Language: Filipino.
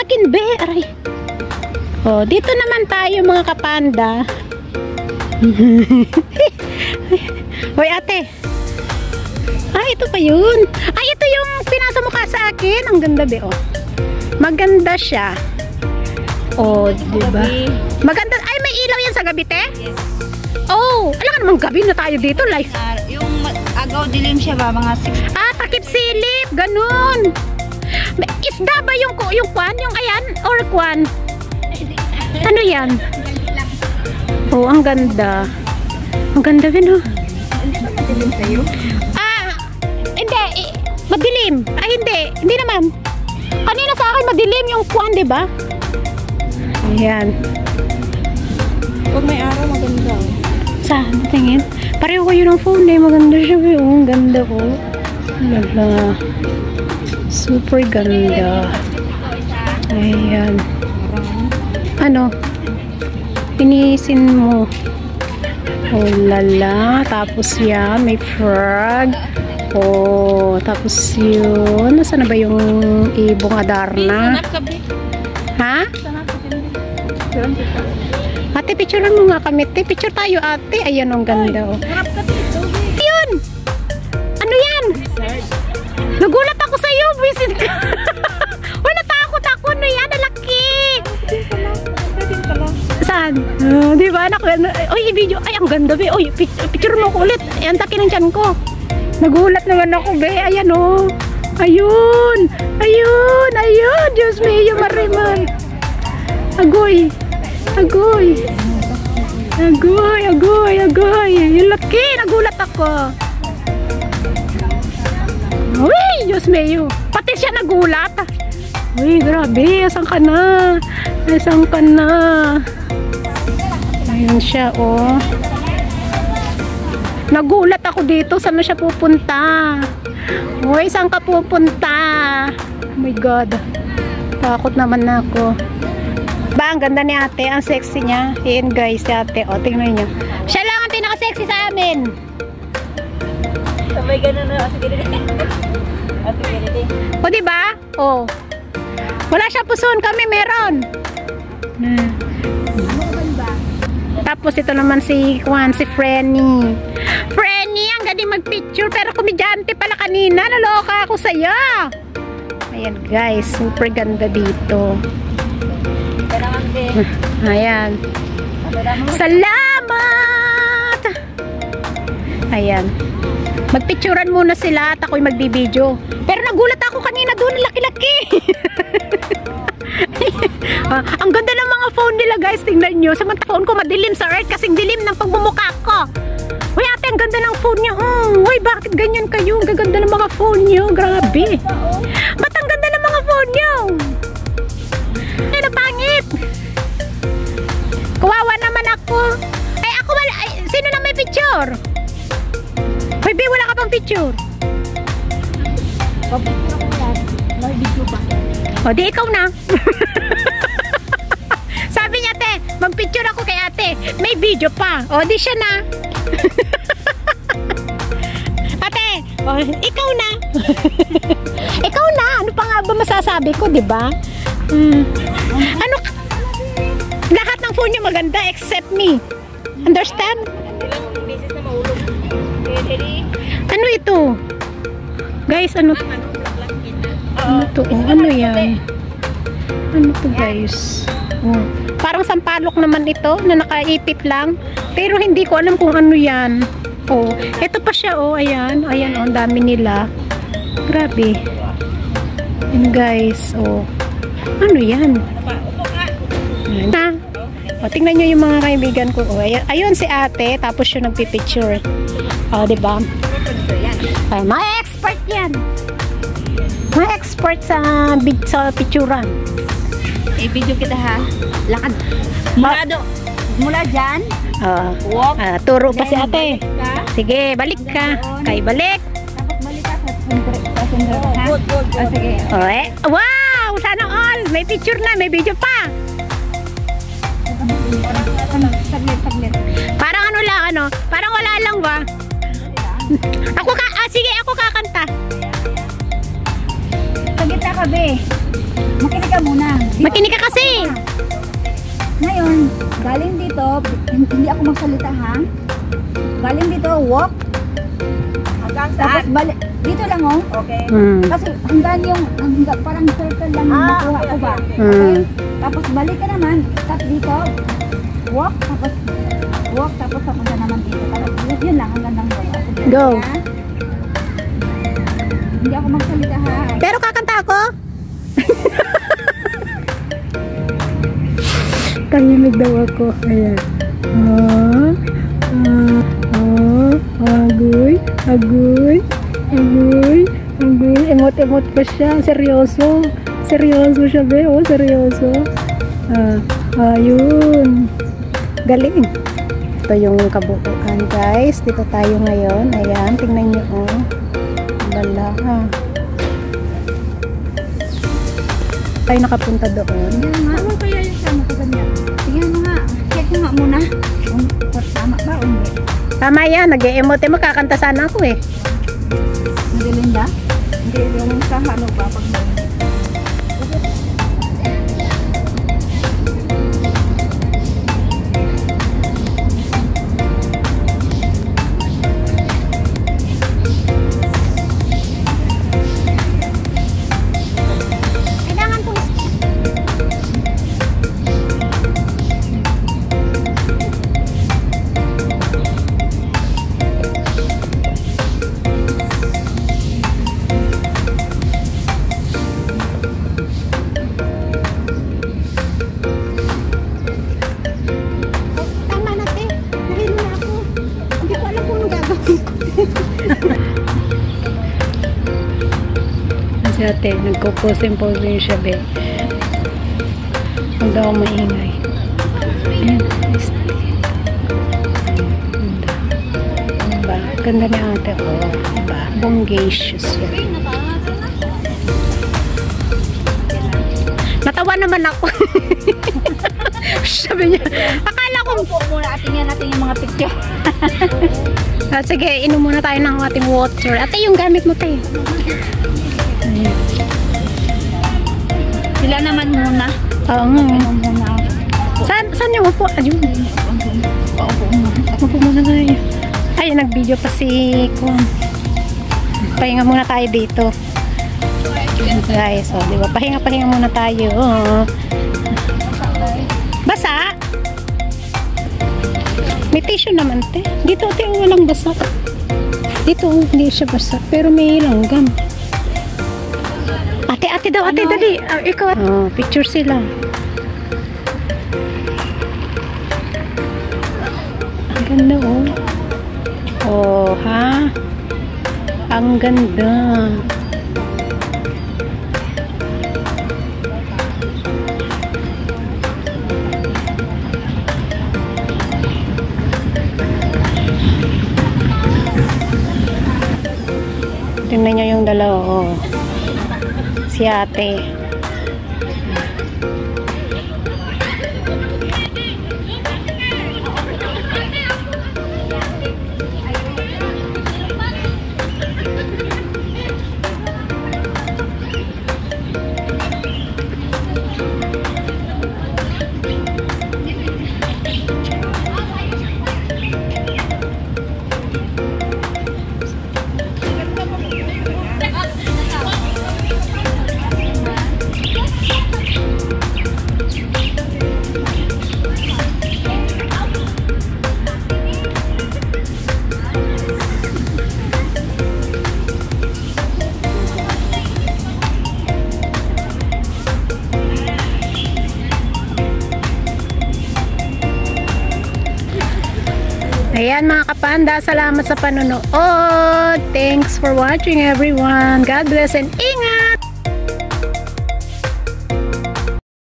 akin, be. Aray. Oh, dito naman tayo mga kapanda. Hoy, ate. Ah, ito pa yun. Ay, ito yung pinasa mukha sa akin. Ang ganda, be, oh. Maganda siya. Oh, diba? Maganda. Ay, may ilaw yan sa gabi, te? Yes. Oh, alam ka namang gabi na tayo dito, like. Yung agaw dilim siya ba, mga 6. Ah, takip silip, ganun. Isda ba yung kwan, yung ayan, or kwan? Ano yan? Oh, ang ganda. Ang ganda din, oh. Hindi ba madilim sa'yo? Ah, hindi. Madilim. Ah, hindi. Hindi naman. Kanina sa akin madilim yung kwan, di ba? Ayan. Pag may araw, maganda. Saan? Tingin. Pareho ko yun ang phone eh. Maganda siya. Oh, ang ganda ko. Lala. Super ganda. Ayan. Ano? Pinisin mo. Oh, lala. Tapos yan. May frog. Oh, tapos yun. Nasaan na ba yung ibong Adarna? Ha? Ate, picturean mo nga kami. Ate, picture tayo, ate. Ayan, ang ganda. Oh. Yun! Ano yan? Nagulat ako sa'yo. Visit ka. Wala, takot ako. Ano yan? Nalaki. Saan? Di ba? Oy, i-video. Ay, ang ganda, be. Oy, picture mo ko ulit. Ayan, taki ng tiyan ko. Nagulat naman ako, be. Ayan, oh. Ayun. Ayun. Ayun. Diyos me, Marimar. Agoy. Agoy. Agoy, agoy, agoy. Yung laki, nagulat ako. Uy, Diyos mayo. Pati siya nagulat. Uy, grabe. Asan ka na? Asan ka na? Ayun siya, oh. Nagulat ako dito. Saan na siya pupunta? Uy, saan ka pupunta? Oh my God. Takot naman ako. Ba, ang ganda ni ate. Ang sexy niya. Ayan guys, si ate. O, tingnan niyo. Siya lang ang pinaka-sexy sa amin. Sabay ganun na. O, diba? O. Wala siya puson. Kami meron. Tapos ito naman si Juan, si Frenny. Frenny, ang galing mag-picture. Pero komedyante pala kanina. Naloka ako sa'yo. Ayan guys. Super ganda dito. Ayan. Salamat! Ayan. Magpicturan muna sila at ako'y magbibideo. Pero nagulat ako kanina doon. Laki-laki. Ang ganda ng mga phone nila guys. Tingnan nyo. Samantala phone ko madilim sa earth kasing dilim ng pagmumukha ko. Uy ate, ang ganda ng phone nyo. Uy, bakit ganyan kayo? Ang ganda ng mga phone nyo. Grabe. Ba't ang ganda ng mga phone nyo? Ay, napangit. Kawawa naman ako. Ay, ako wala. Ay, sino na may picture? Hoy, be, wala ka pang picture. May video pa. O, di ikaw na. Sabi niya, te, mag-picture ako kay ate. May video pa. O, di siya na. Ate, o, ikaw na. Ikaw na. Ano pa nga ba masasabi ko, di ba? Ano? Lahat ng phone niyo maganda except me. Understand? Ano ito? Guys, ano? Ano to? Oh, ano yan? Ano to guys? Oh. Parang sampalok naman ito na nakaipit lang. Pero hindi ko alam kung ano yan. Oh, ito pa siya oh. Ayan. Ayan oh, ang dami nila. Grabe. Ayan guys. Oh. Ano yan? Ayan. O, tingnan nyo yung mga kaibigan ko. O, ayun si ate, tapos yung nagpipicture. O, diba? Ay, mga expert yan. Mga expert sa picturean. I-video kita ha. Lakad. Mula dyan. Walk. Turo pa si ate. Sige, balik ka. Kay balik. Tapos balik ka sa sundro. Ha? Sige. O, wow! Sana all! May picture na, may video pa. Saglit. Parang ano lang, ano? Parang wala lang ba? Sige, ako kakanta. Saglit ka be. Makinig ka muna. Makinig ka kasi! Ngayon, galing dito, hindi ako magsalita ha. Galing dito, walk. Tapos balik, dito lang oh. Okay. Kasi hanggang parang circle lang yung makuha ko ba. Okay? Tapos balik ka naman, stop dito. Walk, tapos papunta naman dito. Tapos yun lang, hanggang lang doon. Go. Hindi ako magsalita ha. Pero kakanta ako? Tahimik daw ako. Ayan. Agoy. Emot-emot pa siya. Seryoso siya, be. Oh, seryoso. Ayun. Galing. Ito yung kabuuan, guys. Dito tayo ngayon. Ayan, tingnan nyo, oh. Bala, ha. Tayo nakapunta doon. Tingnan nga. Ano kaya yung sama ko ganyan? Tingnan mo nga. Check mo nga muna. Tama ba o hindi? Tama yan. Nag-e-emote. Makakanta sana ako eh. Magalinda? Hindi. Yung sa halo ba? Pag si ate, nagpo-pose-pose siya, be. Huwag daw maingay. Ayan, diba? Ganda ni ate, oh. Diba? Bongacious yan. Natawa naman ako. Sabi niya, akala ko muna tingnan natin yung mga picture. sige, inom muna tayo ng ating water. Ate, yung gamit mo, tayo. Ayan. Sila naman muna. Oo nga. Saan yung upo? Ayun. Upo muna tayo. Ay, nag-video pa si Kwan. Pahinga muna tayo dito. Guys, so, diba? Pahinga muna tayo. Basa? May tissue naman, te. Dito, te, walang basa. Dito, hindi siya basa. Pero may langgam. Ate daw, ate, dali. Ikaw. Picture sila. Ang ganda, oh. Oh, ha? Ang ganda. Tingnan nyo yung dalawa, oh. Si ate. Ayan mga kapanda, salamat sa panonood. Thanks for watching everyone. God bless and ingat!